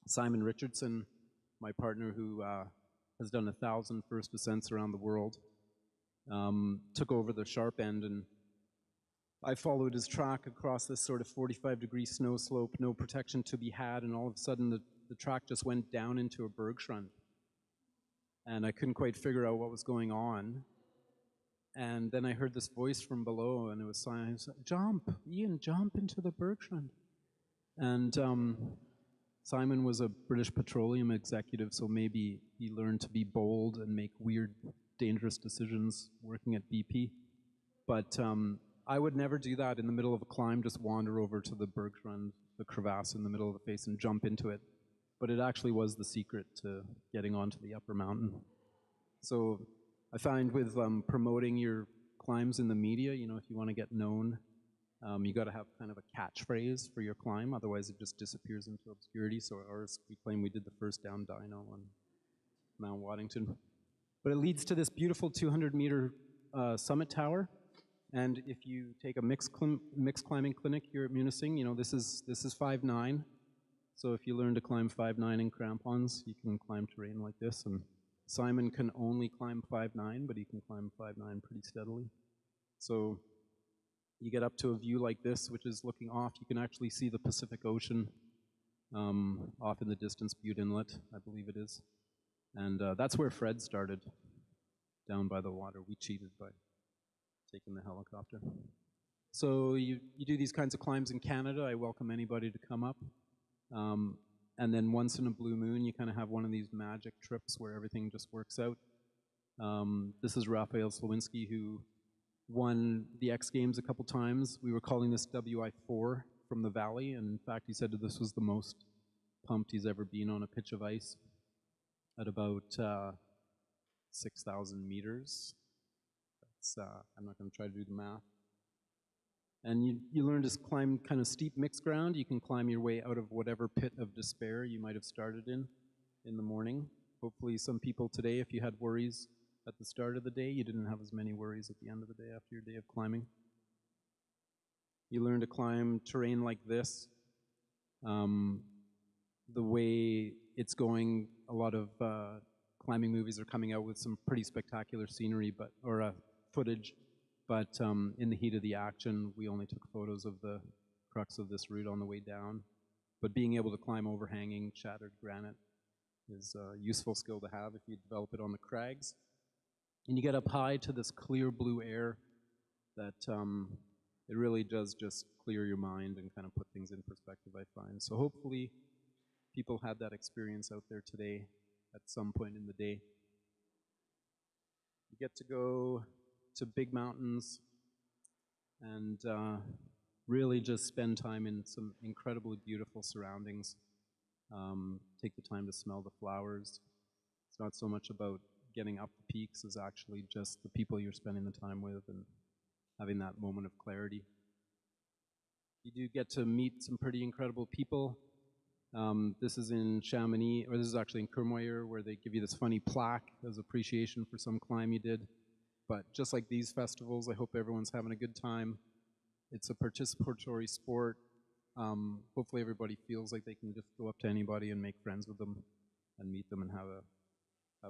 Simon Richardson, my partner who has done 1,000 first ascents around the world, took over the sharp end, and I followed his track across this sort of 45-degree snow slope, no protection to be had, and all of a sudden the track just went down into a bergschrund. And I couldn't quite figure out what was going on. And then I heard this voice from below, and it was Simon. Jump, Ian, jump into the bergschrund. And Simon was a British Petroleum executive, so maybe he learned to be bold and make weird, dangerous decisions working at BP. But I would never do that in the middle of a climb, just wander over to the bergschrund, the crevasse in the middle of the face, and jump into it. But it actually was the secret to getting onto the upper mountain. So I find with promoting your climbs in the media, you know, if you want to get known, you got to have kind of a catchphrase for your climb, otherwise it just disappears into obscurity. So ours, we claim we did the first down dyno on Mount Waddington. But it leads to this beautiful 200-meter summit tower. And if you take a mixed climbing clinic here at Munising, you know, this is 5'9". So if you learn to climb 5'9" in crampons, you can climb terrain like this. And Simon can only climb 5'9", but he can climb 5'9" pretty steadily. So you get up to a view like this, which is looking off. You can actually see the Pacific Ocean off in the distance, Butte Inlet, I believe it is. And that's where Fred started, down by the water. We cheated by taking the helicopter. So you do these kinds of climbs in Canada. I welcome anybody to come up. And then once in a blue moon, you kind of have one of these magic trips where everything just works out. This is Raphael Slowinski, who won the X Games a couple times. We were calling this WI4 from the valley, and in fact, he said that this was the most pumped he's ever been on a pitch of ice at about 6,000 meters. That's, I'm not going to try to do the math. And you learn to climb kind of steep mixed ground. You can climb your way out of whatever pit of despair you might have started in the morning. Hopefully some people today, if you had worries at the start of the day, you didn't have as many worries at the end of the day after your day of climbing. You learn to climb terrain like this. The way it's going, a lot of climbing movies are coming out with some pretty spectacular scenery, footage. But in the heat of the action, we only took photos of the crux of this route on the way down. But being able to climb overhanging, shattered granite is a useful skill to have if you develop it on the crags. And you get up high to this clear blue air that it really does just clear your mind and kind of put things in perspective, I find. So hopefully people had that experience out there today at some point in the day. You get to go to big mountains and really just spend time in some incredibly beautiful surroundings. Take the time to smell the flowers. It's not so much about getting up the peaks as actually just the people you're spending the time with and having that moment of clarity. You do get to meet some pretty incredible people. This is in Chamonix, or this is actually in Courmayeur, where they give you this funny plaque as appreciation for some climb you did. But just like these festivals, I hope everyone's having a good time. It's a participatory sport. Hopefully everybody feels like they can just go up to anybody and make friends with them and meet them and have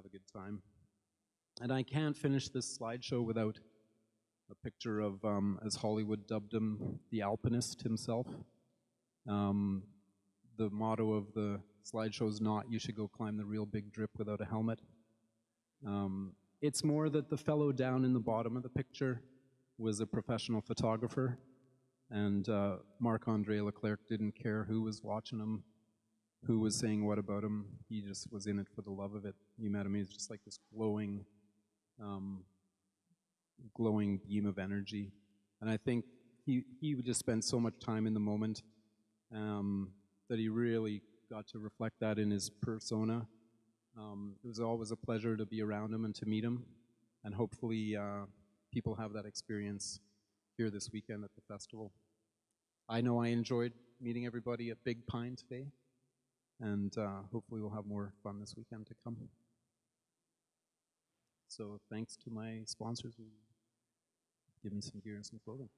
a good time. And I can't finish this slideshow without a picture of, as Hollywood dubbed him, the alpinist himself. The motto of the slideshow is not, "You should go climb the real big drip without a helmet." It's more that the fellow down in the bottom of the picture was a professional photographer, and Marc-Andre Leclerc didn't care who was watching him, who was saying what about him. He just was in it for the love of it. You met him, he was just like this glowing beam of energy. And I think he would just spend so much time in the moment that he really got to reflect that in his persona. It was always a pleasure to be around him and to meet him, and hopefully people have that experience here this weekend at the festival. I know I enjoyed meeting everybody at Big Pine today, and hopefully we'll have more fun this weekend to come. So thanks to my sponsors who give me some gear and some clothing.